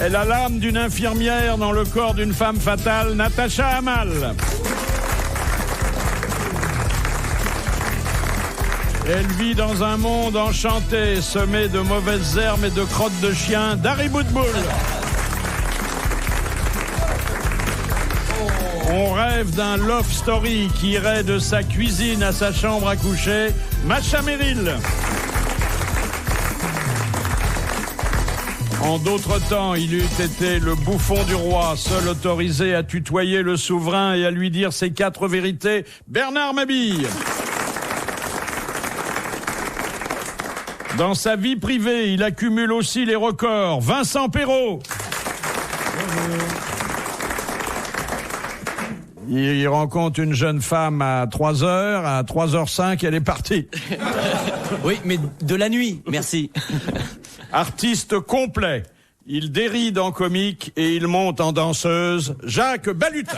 Elle a l'âme d'une infirmière dans le corps d'une femme fatale, Natacha Hamal. Elle vit dans un monde enchanté, semé de mauvaises herbes et de crottes de chien, Dari Boudboul. On rêve d'un love story qui irait de sa cuisine à sa chambre à coucher, Macha Merrill. En d'autres temps, il eût été le bouffon du roi, seul autorisé à tutoyer le souverain et à lui dire ses 4 vérités, Bernard Mabille. Dans sa vie privée, il accumule aussi les records, Vincent Perrault. Il rencontre une jeune femme à 3h, à 3h05, elle est partie. Oui, mais de la nuit, merci. Artiste complet, il déride en comique et il monte en danseuse, Jacques Balutin.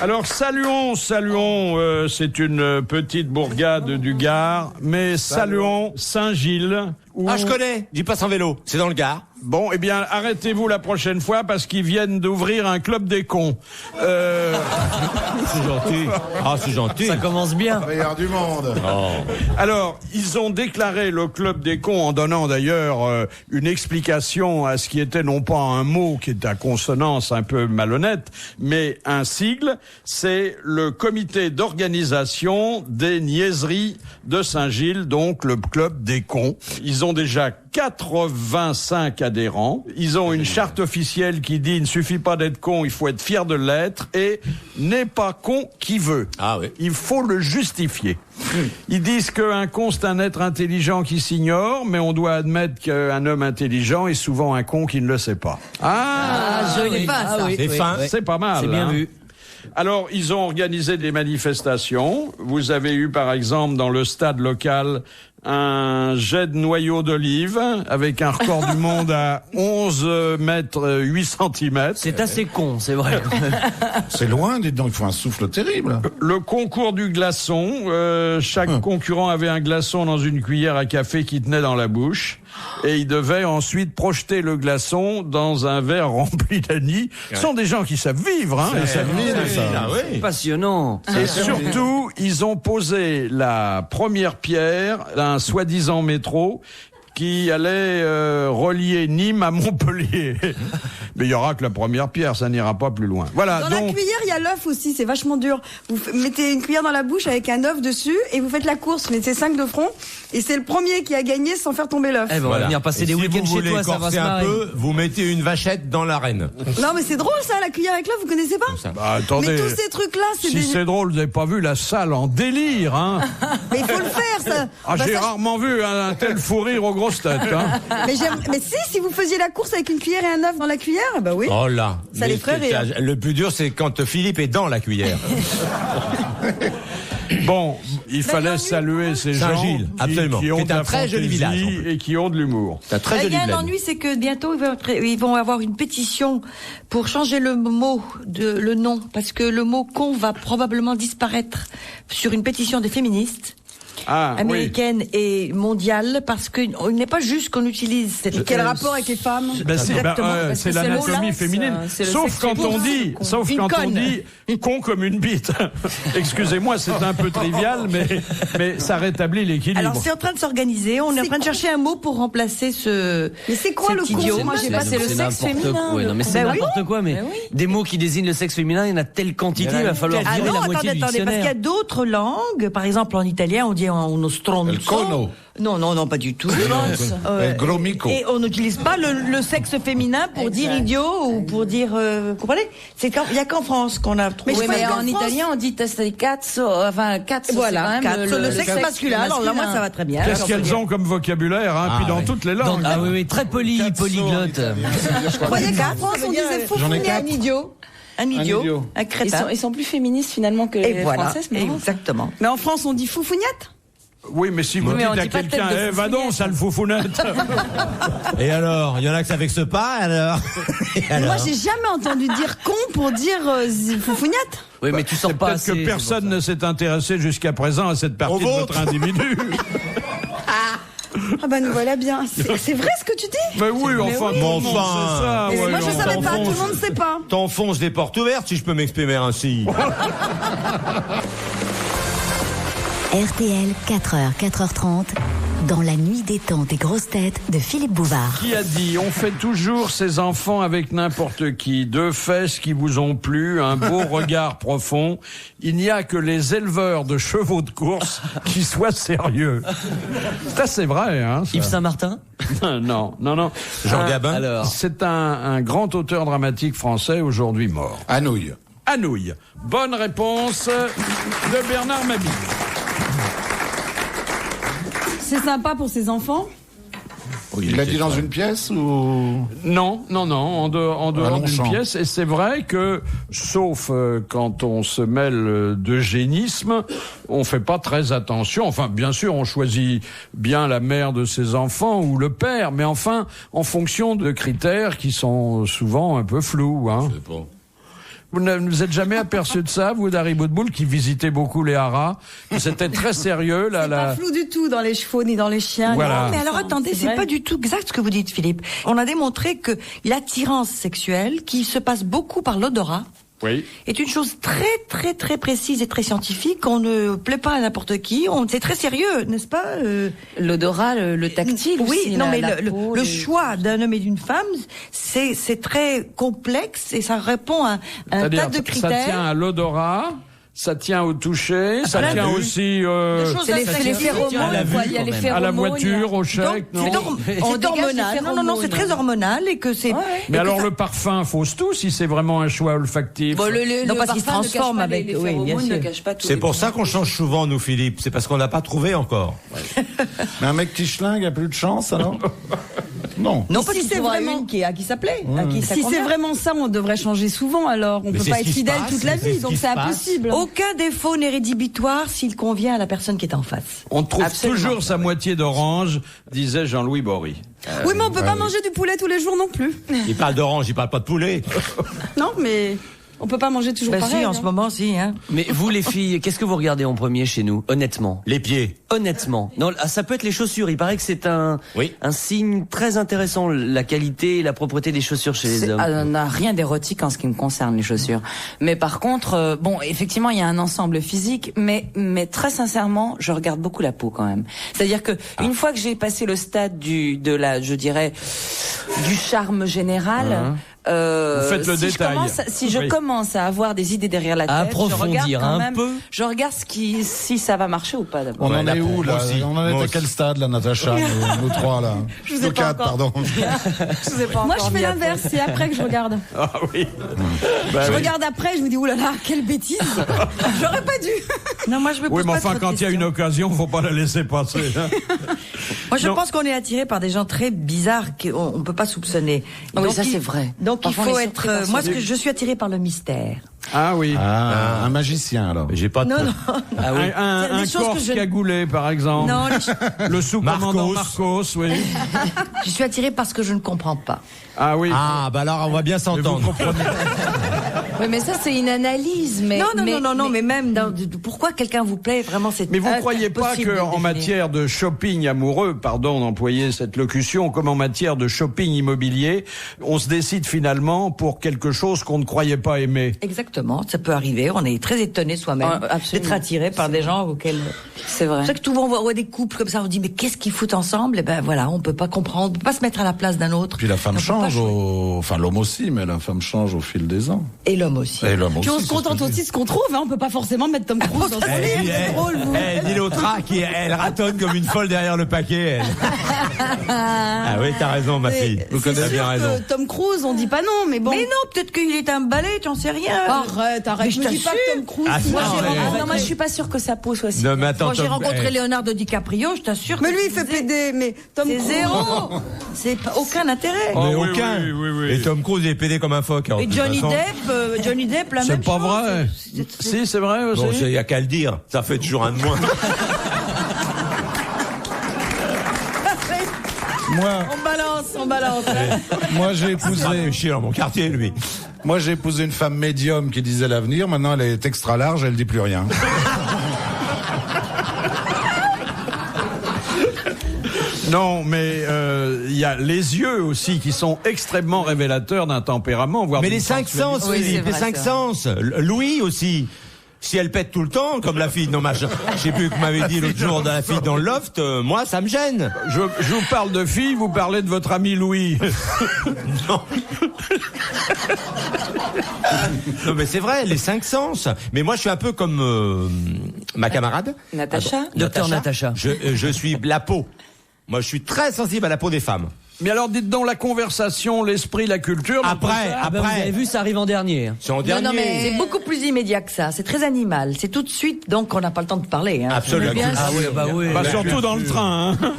Alors saluons, c'est une petite bourgade du Gard, mais saluons Saint-Gilles. Ah, je connais, j'y passe en vélo, c'est dans le Gard. Bon, eh bien, arrêtez-vous la prochaine fois parce qu'ils viennent d'ouvrir un club des cons. C'est gentil. Ah, c'est gentil. Ça commence bien. Meilleur du monde. Oh. Alors, ils ont déclaré le club des cons en donnant d'ailleurs une explication à ce qui était non pas un mot qui est à consonance un peu malhonnête, mais un sigle, c'est le comité d'organisation des niaiseries de Saint-Gilles, donc le club des cons. Ils ont déjà 85 adhérents. Ils ont une charte officielle qui dit il ne suffit pas d'être con, il faut être fier de l'être et n'est pas con qui veut. Ah oui. Il faut le justifier. Ils disent qu'un con c'est un être intelligent qui s'ignore, mais on doit admettre qu'un homme intelligent est souvent un con qui ne le sait pas. Joli pas ça. Oui, C'est fin. C'est pas mal. C'est bien hein. vu. Alors, ils ont organisé des manifestations. Vous avez eu, par exemple, dans le stade local, un jet de noyau d'olive avec un record du monde à 11 mètres 8 centimètres. C'est assez con, c'est vrai. C'est loin, dites donc, il faut un souffle terrible. Le concours du glaçon, chaque concurrent avait un glaçon dans une cuillère à café qui tenait dans la bouche. Et il devait ensuite projeter le glaçon dans un verre rempli d'anis. Ce sont des gens qui savent vivre, hein. Ils savent vivre, ça. Ah oui. Passionnant. Et surtout, ils ont posé la première pierre d'un soi-disant métro qui allait relier Nîmes à Montpellier. Mais il y aura que la première pierre, ça n'ira pas plus loin. Voilà. Dans donc, la cuillère, il y a l'œuf aussi, c'est vachement dur. Vous mettez une cuillère dans la bouche avec un œuf dessus et vous faites la course, vous mettez 5 de front et c'est le premier qui a gagné sans faire tomber l'œuf. Eh ben, on va venir passer Et des si week-ends vous chez voulez toi, ça va corser se un marrer. peu, vous mettez une vachette dans l'arène. Non mais c'est drôle ça, la cuillère avec l'œuf, vous connaissez pas? bah, attendez. Mais tous ces trucs-là, c'est Si des... c'est drôle, vous n'avez pas vu la salle en délire, hein. Mais il faut le faire ça. Ah, Bah, j'ai ça, rarement vu un tel fou rire aux grosses têtes, hein. Mais si vous faisiez la course avec une cuillère et un œuf dans la cuillère, bah oui. Oh là. Ça les ferait rire. Le plus dur, c'est quand Philippe est dans la cuillère. Bon, il fallait saluer ces gens Saint-Gilles, absolument. qui ont Qui est de un la très joli fantaisie village, en plus. et qui ont de l'humour. C'est un très Il joli y a un bled. ennui, c'est que bientôt ils vont avoir une pétition pour changer le nom, parce que le mot con va probablement disparaître sur une pétition des féministes. Ah, Américaine et mondiale, parce qu'il n'est pas juste qu'on utilise cette... Quel rapport avec les femmes? Exactement, parce c'est que l'anatomie là, féminine. c'est le Sauf sexe quand on féminin. dit, sauf Une quand on conne. dit con comme une bite. Excusez-moi, c'est un peu trivial, mais ça rétablit l'équilibre. Alors c'est en train de s'organiser, on est en train de chercher un mot pour remplacer ce... Mais c'est quoi cet le con? idiome. Moi, j'ai pas- C'est le C'est sexe n'importe féminin. quoi. Non, mais c'est Ben oui. n'importe quoi, mais Ben oui. des mots qui désignent le sexe féminin, il y en a telle quantité, il va falloir Ah virer non, la moitié attendez, du parce qu'il y a dictionnaire. d'autres langues. Par exemple, en italien, on dit uno stronzo. El cono. Non, pas du tout. El gromico. Et on n'utilise pas le sexe féminin pour dire idiot ou pour dire... vous comprenez? Il n'y a qu'en France qu'on a trouvé... Mais Oui, je mais pense qu'en en France- italien, on dit tester cazzo, enfin, cazzo, Voilà, c'est quand même le sexe masculin. Alors là, moi, ça va très bien. Qu'est-ce qu'elles ont comme vocabulaire, hein, puis dans toutes les langues. Ah oui, très polyglotte. Vous croyez qu'en France, on disait faux J'en ai founet, 4. un idiot? Un idiot, idiot. un crétin. Ils sont plus féministes finalement que Et les voilà, françaises. Mais bon. exactement. Mais en France, on dit foufouniette? Oui, mais si vous Oui, mais dites on à dit pas quelqu'un, tête de va donc, sale foufounette. Et alors, il y en a que ça vexe pas, alors. Moi, j'ai jamais entendu dire con pour dire foufouniette. Oui, mais tu sors pas Peut-être assez. que personne ne s'est intéressé jusqu'à présent à cette partie de Au votre individu. Ah bah nous voilà bien. C'est vrai ce que tu dis? Mais oui, enfin, oui. tout le monde Enfin, sait ça. Mais ouais, moi je non. savais pas, tout le monde ne sait pas. T'enfonces des portes ouvertes, si je peux m'exprimer ainsi. RTL, 4h, 4h30, dans la nuit détente des grosses têtes de Philippe Bouvard. Qui a dit, on fait toujours ses enfants avec n'importe qui, 2 fesses qui vous ont plu, un beau regard profond. Il n'y a que les éleveurs de chevaux de course qui soient sérieux. Ça, c'est vrai, hein. Ça. Yves Saint-Martin? Non. Jean Gabin. Alors. C'est un grand auteur dramatique français aujourd'hui mort. Anouilh. Anouilh. Bonne réponse de Bernard Mabille. C'est sympa pour ses enfants. Il l'a dit dans une pièce ou... Non, en dehors d'une Longchamp. pièce. Et c'est vrai que, sauf quand on se mêle d'eugénisme, on fait pas très attention. Enfin, bien sûr, on choisit bien la mère de ses enfants ou le père, mais enfin, en fonction de critères qui sont souvent un peu flous, hein. Je sais pas. Vous ne vous êtes jamais aperçu de ça, vous, d'Harry Bootbull, qui visitait beaucoup les haras? C'était très sérieux, là, C'est pas flou du tout dans les chevaux ni dans les chiens. Voilà. Non, mais alors attendez, c'est vrai. pas du tout exact ce que vous dites, Philippe. On a démontré que l'attirance sexuelle, qui se passe beaucoup par l'odorat, Oui. est une chose très très très précise et très scientifique. On ne plaît pas à n'importe qui. C'est très sérieux, n'est-ce pas? L'odorat, le tactile. Oui, aussi, non, la- mais la peau, le les- choix d'un homme et d'une femme, c'est très complexe et ça répond à un C'est-à-dire, tas de ça critères. tient à l'odorat, ça tient au toucher, ça plein tient de- aussi de choses C'est les assez phéromones, à la vue, quoi. Il y a quand les même. phéromones. à la il y a- voiture, au Donc, chèque, non? c'est On dégage hormonal. les Non, c'est très phéromones. hormonal et que c'est. Mais et alors que ça- le parfum fausse tout si c'est vraiment un choix olfactif. Bon, le Non, parce qu'il se parfum ne cache transforme pas avec- les oui, bien phéromones sûr. ne cache pas tout. C'est pour ça qu'on change souvent, nous, Philippe. C'est parce qu'on n'a pas trouvé encore. Mais un mec qui schlingue a plus de chance, alors? Non. Non, Si parce qu'il c'est trouvera vraiment- une qui ça plaît. À qui ça Si c'est convient. vraiment ça, on devrait changer souvent alors. On Mais peut c'est pas ce être qui se fidèle passe, toute la c'est vie, ce donc qui c'est se passe. impossible. Aucun défaut n'est rédhibitoire s'il convient à la personne qui est en face. On trouve Absolument. toujours sa moitié d'orange, disait Jean-Louis Bory. Oui, mais on peut pas manger du poulet tous les jours non plus. Il parle d'orange, il parle pas de poulet. Non, mais on peut pas manger toujours Bah pareil. si, en hein. ce moment, si. Hein. Mais vous, les filles, qu'est-ce que vous regardez en premier chez nous, honnêtement? Les pieds. Honnêtement. Non, ça peut être les chaussures. Il paraît que c'est un signe très intéressant, la qualité et la propreté des chaussures chez les hommes. On n'a rien d'érotique en ce qui me concerne, les chaussures. Mais par contre, bon, effectivement, il y a un ensemble physique, mais très sincèrement, je regarde beaucoup la peau quand même. C'est-à-dire que une fois que j'ai passé le stade je dirais, du charme général. Vous faites le si détail. Je Oui. commence à avoir des idées derrière la tête, Approfondir je regarde quand un même, peu. je regarde si ça va marcher ou pas d'abord. On Ouais, en la est où, peau, là? moi aussi. On en est Moi à aussi. quel stade, là, Natacha, nous trois, là? Je vous ai Nous pas quatre, encore- pardon. Je vous ai pas Moi, je fais l'inverse, c'est après que je regarde. Ah oui. Je regarde après, je vous dis, oulala, quelle bêtise. J'aurais pas dû. Non, moi je me pose Oui, mais pas enfin, trop de quand il y a une questions. occasion, faut pas la laisser passer. Hein. Moi, je Non. pense qu'on est attiré par des gens très bizarres qu'on ne peut pas soupçonner. Oui, Donc, ça, c'est vrai. Donc Parfois, il on faut est être. surpris par Moi, ça. je suis attiré par le mystère. Ah oui. Ah, un magicien, alors. J'ai pas de Non, non. Ah oui. Un C'est des choses Corse que je- cagoulé, par exemple. Non, Le sous-commandant Marcos, oui. je suis attiré parce que je ne comprends pas. Ah oui. Ah, bah alors on va bien Mais vous s'entendre. comprenez. Oui, mais ça, c'est une analyse. Mais, Non, mais même pourquoi quelqu'un vous plaît vraiment c'est. Mais vous croyez pas impossible de que en définir. matière de shopping amoureux, pardon d'employer cette locution, comme en matière de shopping immobilier, on se décide finalement pour quelque chose qu'on ne croyait pas aimer. Exactement, ça peut arriver. On est très étonné soi-même Absolument. d'être attiré par des gens auxquels. c'est vrai. C'est vrai que souvent on voit des couples comme ça, on se dit mais qu'est-ce qu'ils foutent ensemble? Et ben voilà, on peut pas comprendre, on peut pas se mettre à la place d'un autre. Puis la femme On peut pas change, enfin l'homme aussi, mais la femme change au fil des ans. Et l'homme aussi. Et l'homme Puis aussi. on se contente aussi de ce qu'on trouve, hein. On peut pas forcément mettre Tom Cruise dans ce film. C'est drôle, vous. Dis l'autre elle ratonne comme une folle derrière le paquet. Elle. Ah oui, t'as raison, ma fille. C'est T'as sûr bien raison. que Tom Cruise, on dit pas non, mais bon. Mais non, peut-être qu'il est un balai, tu en sais rien. Arrête, Mais je je me dis pas t'assure. que Tom Cruise. Ah, moi, non, j'ai mais- rencontré- Non, moi, je suis pas sûre que sa peau soit si. Non, mais attends, Moi, j'ai Tom- rencontré Leonardo DiCaprio, je t'assure. Mais que lui, il fait plaider, mais Tom c'est Cruise. zéro. C'est pas- aucun intérêt. Oh, Mais oui, aucun. oui, oui, oui. Et Tom Cruise il est pédé comme un phoque. hein, Et de toute Johnny façon. Depp, la même C'est pas chose. vrai. Si, c'est vrai aussi. Bon, il y a qu'à le dire. Ça fait toujours un de moins. On balance. Moi, j'ai Il épousé, fait chier dans mon quartier, lui. moi, j'ai épousé une femme médium qui disait l'avenir. Maintenant, elle est extra large, elle dit plus rien. Non, mais il y a les yeux aussi qui sont extrêmement révélateurs d'un tempérament, voire Mais d'une les cinq sens, sensualité. Philippe, les cinq sens. Louis aussi. Si elle pète tout le temps, comme la fille, non, je sais plus que vous m'avez dit l'autre jour dans la fille dans le loft, moi, ça me gêne. Je vous parle de fille, vous parlez de votre ami Louis. Non. Non, mais c'est vrai, les cinq sens. Mais moi, je suis un peu comme ma camarade. Natacha. Docteur Natacha. Je suis la peau. Moi, je suis très sensible à la peau des femmes. Mais alors, dites donc, la conversation, l'esprit, la culture... Après, Vous avez vu, ça arrive en dernier. C'est en dernier. Non, mais c'est beaucoup plus immédiat que ça. C'est très animal. C'est tout de suite, donc on n'a pas le temps de parler. Hein. Absolument. Ah oui, bah oui. Bah, surtout dans le train. Hein.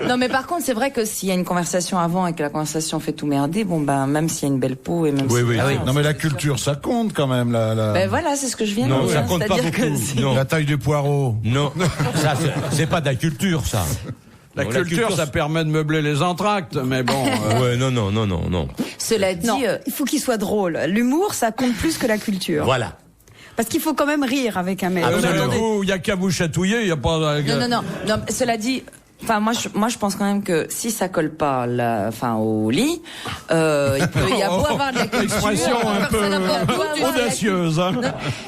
Non, mais par contre, c'est vrai que s'il y a une conversation avant et que la conversation fait tout merder, bon, ben, même s'il y a une belle peau et même Oui, si... oui. Ah oui. Non mais la culture, ça compte quand même. Ben voilà, c'est ce que je viens de Non, dire. ça compte pas C'est-à-dire que beaucoup. c'est- Non, La taille du poireau. non. Ça, c'est pas de la culture, ça. La Non, culture, ça permet de meubler les entractes, mais bon... Ouais, non. Cela dit, Non, il faut qu'il soit drôle. L'humour, ça compte plus que la culture. Voilà. Parce qu'il faut quand même rire avec un mec. Il y a qu'à vous chatouiller, il n'y a pas... non, cela dit, enfin, moi, je pense quand même que si ça colle pas, au lit, il peut y avoir de la culture. Expression un peu audacieuse. Hein.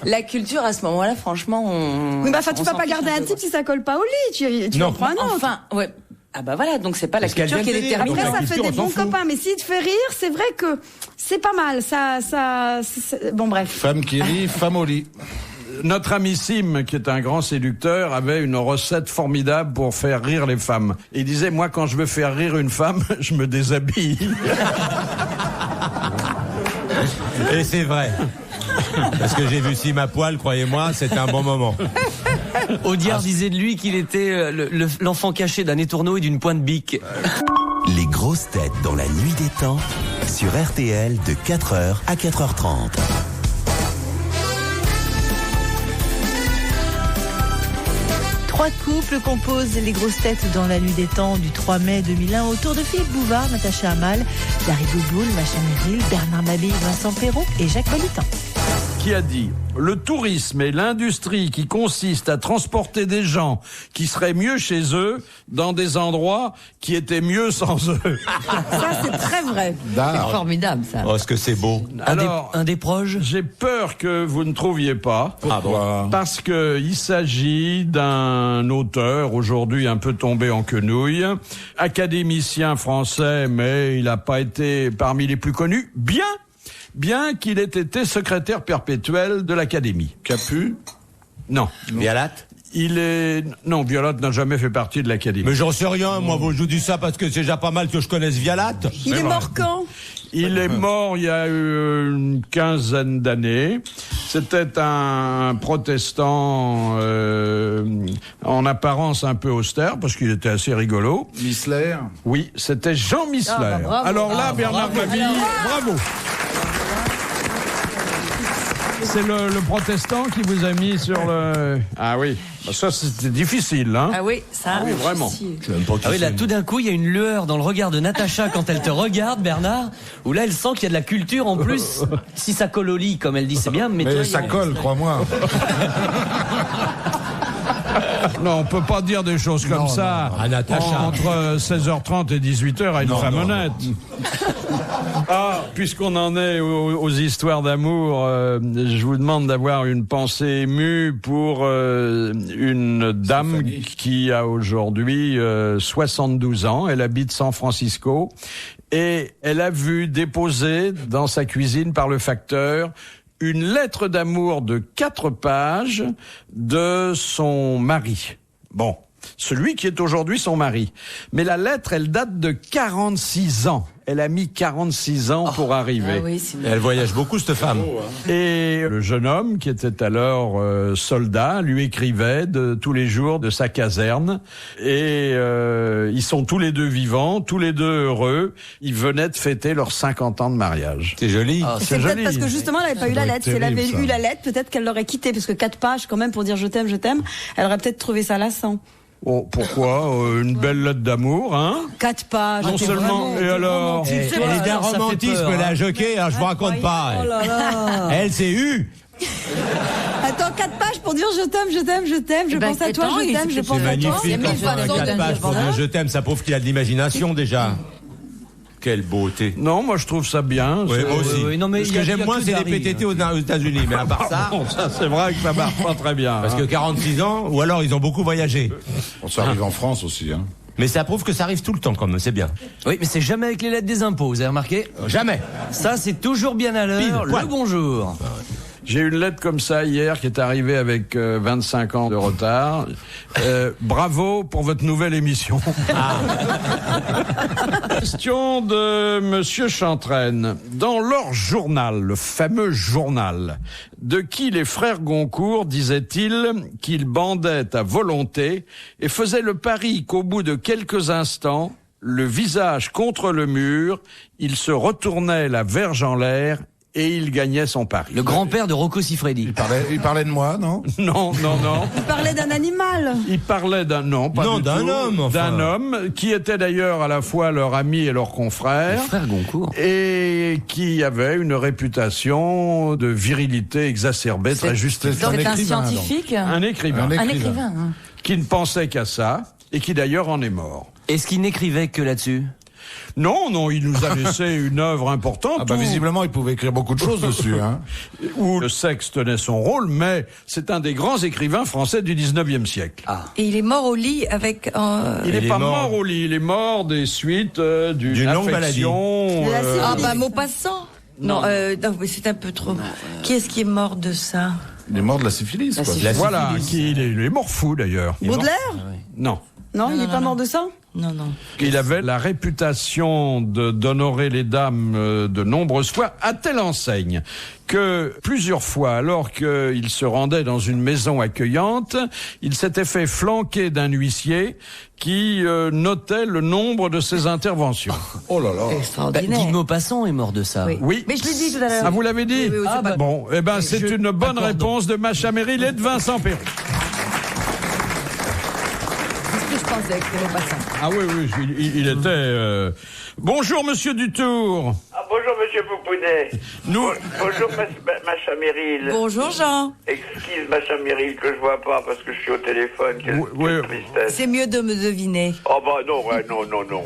La culture, à ce moment-là, franchement, Oui, bah, tu vas pas garder un type si ça colle pas au lit. Tu en prends un autre. Enfin, ouais. Ah bah voilà, donc c'est pas la Parce qu'elle culture qui est vient de dire, déterminée. Après, la ça fait culture, des on bons s'en fout. copains, mais s'il te fait rire, c'est vrai que c'est pas mal. Bon, bref. Femme qui rit, femme au lit. Notre ami Sim, qui est un grand séducteur, avait une recette formidable pour faire rire les femmes. Il disait, moi, quand je veux faire rire une femme, je me déshabille. Et c'est vrai. Parce que j'ai vu Sim à poil, croyez-moi, c'était un bon moment. Audiard disait de lui qu'il était l'enfant caché d'un étourneau et d'une pointe bic. Les grosses têtes dans la nuit des temps sur RTL de 4h à 4h30. Trois couples composent les grosses têtes dans la nuit des temps du 3 mai 2001 autour de Philippe Bouvard, Natacha Hamal, Dari Boudboul, Macha Merrill, Bernard Mabille, Vincent Perrault et Jacques Politan. Qui a dit, le tourisme et l'industrie qui consiste à transporter des gens qui seraient mieux chez eux dans des endroits qui étaient mieux sans eux. Ça, c'est très vrai. C'est formidable, ça. Oh, est-ce que c'est beau. Alors, un des proches. j'ai peur que vous ne trouviez pas. Pourquoi ? Parce que il s'agit d'un auteur aujourd'hui un peu tombé en quenouille, académicien français, mais il n'a pas été parmi les plus connus, bien qu'il ait été secrétaire perpétuel de l'Académie. Capu ? Non. Vialat. Non, Vialat n'a jamais fait partie de l'Académie. Mais j'en sais rien, moi, je vous dis ça parce que c'est déjà pas mal que je connaisse Vialat. Il est mort quand ? Il est mort il y a une quinzaine d'années. C'était un protestant en apparence un peu austère, parce qu'il était assez rigolo. Missler ? Oui, c'était Jean Missler. Ah, bah, bravo. Alors là, Bernard Mabille, bravo. C'est le protestant qui vous a mis sur le... Ah oui, bah ça c'était difficile, hein. Ah oui, ça. Oui, vraiment. Ah oui, là, tout d'un coup, il y a une lueur dans le regard de Natacha quand elle te regarde, Bernard, où là, elle sent qu'il y a de la culture en plus. Si ça colle au lit, comme elle dit, c'est bien, mais toi, Mais il y ça a- colle, crois-moi. Non, on peut pas dire des choses comme ça À Natacha. entre 16h30 et 18h à une femme honnête. Ah, puisqu'on en est aux histoires d'amour, je vous demande d'avoir une pensée émue pour une dame qui a aujourd'hui 72 ans. Elle habite San Francisco et elle a vu déposer dans sa cuisine par le facteur une lettre d'amour de 4 pages de son mari. Bon, celui qui est aujourd'hui son mari. Mais la lettre, elle date de 46 ans. Elle a mis 46 ans pour arriver. Ah oui, c'est Elle voyage beaucoup, cette femme. Et le jeune homme, qui était alors soldat, lui écrivait tous les jours de sa caserne. Et ils sont tous les deux vivants, tous les deux heureux. Ils venaient de fêter leurs 50 ans de mariage. C'est joli. C'est peut-être parce que justement, elle n'avait pas eu la lettre. Si elle terrible, avait ça. eu la lettre, peut-être qu'elle l'aurait quitté, parce que 4 pages, quand même, pour dire je t'aime, elle aurait peut-être trouvé ça lassant. Oh, pourquoi une belle lettre d'amour, hein? 4 pages. Non seulement, et alors? Elle est d'un ça fait romantisme, peur, hein. la jockey, je vous raconte pas. Oh là là. Elle s'est eue. Attends, 4 pages pour dire je t'aime, je t'aime, je t'aime, je pense à toi, je t'aime, je pense C'est à toi. magnifique. mille Quand on a façons de 4 pages dire pour ça. dire je t'aime, ça prouve qu'il a de l'imagination déjà. Quelle beauté. Non, moi je trouve ça bien. Oui, moi aussi. oui, non, mais Ce il y a- que il y j'aime a moins, que c'est les Dari, PTT aux États-Unis. Mais à part ça, Bon, ça c'est vrai que ça marche pas très bien. parce hein. que 46 ans, ou alors ils ont beaucoup voyagé. On s'arrive en France aussi, hein. Mais ça prouve que ça arrive tout le temps quand même, c'est bien. Oui, mais c'est jamais avec les lettres des impôts, vous avez remarqué? Jamais. Ça, c'est toujours bien à Pile, l'heure. poil. Le bonjour. J'ai eu une lettre comme ça hier qui est arrivée avec 25 ans de retard. Bravo pour votre nouvelle émission. Question de Monsieur Chantraine. Dans leur journal, le fameux journal, de qui les frères Goncourt disaient-ils qu'ils bandaient à volonté et faisaient le pari qu'au bout de quelques instants, le visage contre le mur, il se retournait la verge en l'air et il gagnait son pari. Le grand-père de Rocco Siffredi. Il parlait de moi, non? Non. Il parlait d'un animal. Il parlait d'un non, pas Non, du d'un tout. homme, enfin. D'un homme qui était d'ailleurs à la fois leur ami et leur Les confrère frères Goncourt. et qui avait une réputation de virilité exacerbée, très justifiée. C'est un écrivain, scientifique. Un écrivain Un écrivain. Hein. qui ne pensait qu'à ça et qui d'ailleurs en est mort. Est-ce qu'il n'écrivait que là-dessus? Non, il nous a laissé une œuvre importante Ah bah visiblement, il pouvait écrire beaucoup de choses dessus, hein. où le sexe tenait son rôle, mais c'est un des grands écrivains français du 19e siècle. Et il est mort au lit avec... Il n'est est pas mort. mort au lit, il est mort des suites d'une longue affection. De la syphilis. Ah bah Maupassant. Non, non, mais c'est un peu trop. Qui est-ce qui est mort de ça? Il est mort de la syphilis, quoi. Voilà, il est mort fou d'ailleurs. Baudelaire? Non. Non, il n'est pas mort de ça? Non. Il avait la réputation d'honorer les dames de nombreuses fois, à telle enseigne que plusieurs fois, alors qu'il se rendait dans une maison accueillante, il s'était fait flanquer d'un huissier qui notait le nombre de ses interventions. Oh là là. Bah, Extraordinaire. Guy de Maupassant est mort de ça. Oui. Mais je l'ai dit tout à l'heure. Ah, vous l'avez dit? Oui, c'est pas- Bon, eh ben, c'est une bonne accordons. réponse de Macha Merrill et de Vincent Perron. C'est ce que je pensais que c'était Maupassant. Ah oui, il était... Bonjour, monsieur Dutour. Ah, bonjour, monsieur Poupounet. Nous... Bonjour, Macha Merrill. Bonjour Jean. Excuse, Macha Merrill, que je vois pas parce que je suis au téléphone. Quelle tristesse. C'est mieux de me deviner. Oh, bah non, ouais, non.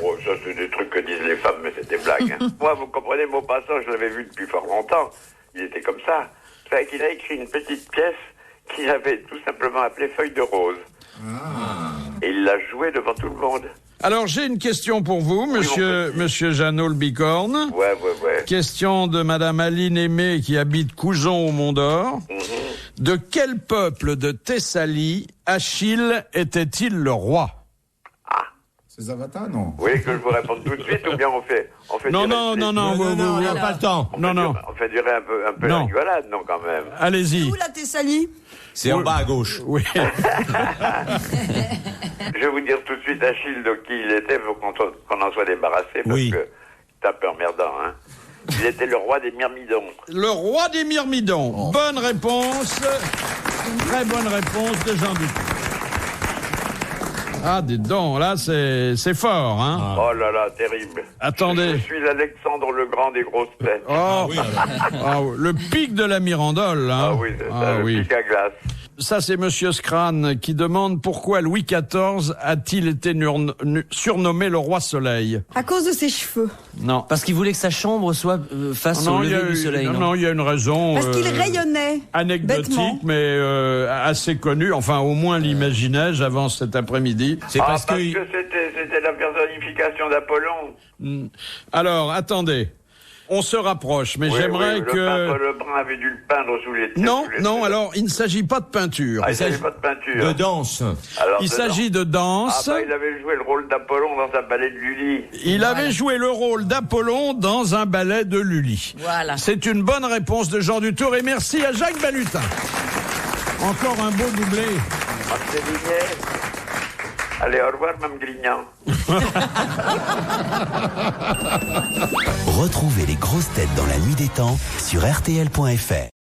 Oh, ça, c'est des trucs que disent les femmes, mais c'est des blagues. Hein. Moi, vous comprenez, Maupassant, je l'avais vu depuis fort longtemps. Il était comme ça. Fait qu'il a écrit une petite pièce qu'il avait tout simplement appelée Feuille de rose. Et il l'a jouée devant tout le monde. Alors, j'ai une question pour vous, monsieur Jeannot le Bicorne. Ouais. Question de madame Aline Aimé qui habite Couson au Mont-d'Or. De quel peuple de Thessalie Achille était-il le roi? C'est Zavata, non? Vous voulez que je vous réponde tout de suite ou bien on fait Non, durer non, le non, plaisir non, on n'a pas le temps. On fait durer un peu la Non. rigolade, non, quand même. Allez-y. Où la Thessalie? C'est en bas à gauche. Oui. Je vais vous dire tout de suite, Achille, de qui il était, pour qu'on en soit débarrassé, parce Oui. que c'est un peu emmerdant, hein. Il était le roi des Myrmidons. Le roi des Myrmidons. Bonne réponse. Très bonne réponse de Jean Dutour. Ah, dis donc, là, c'est fort, hein. Oh là là, terrible. Attendez. Je suis Alexandre le Grand des grosses têtes. Oh, le pic de la Mirandole, hein. Ah oui, c'est ça, le pic à glace. Ça, c'est monsieur Scrane qui demande pourquoi Louis XIV a-t-il été surnommé le roi Soleil? À cause de ses cheveux. Non. Parce qu'il voulait que sa chambre soit face au il y a lever du soleil. non, il y a une raison. Parce qu'il rayonnait. Anecdotique, bêtement. mais assez connue. Enfin, au moins l'imaginais-je avant cet après-midi. C'est parce que... c'était la personnification d'Apollon. Alors, attendez. On se rapproche, mais j'aimerais que... Le brun avait dû le peindre sous les... Non, alors, il ne s'agit pas de peinture. Ah, il ne s'agit pas de peinture. De danse. Alors, Il s'agit de danse. Ah bah, il avait joué le rôle d'Apollon dans sa ballet de Lully. Il avait joué le rôle d'Apollon dans un ballet de Lully. Voilà. C'est une bonne réponse de Jean Dutour et merci à Jacques Balutin. Encore un beau doublé. Marcel Lignet. Allez, au revoir, Mme Grignan. Retrouvez les grosses têtes dans la nuit des temps sur RTL.fr.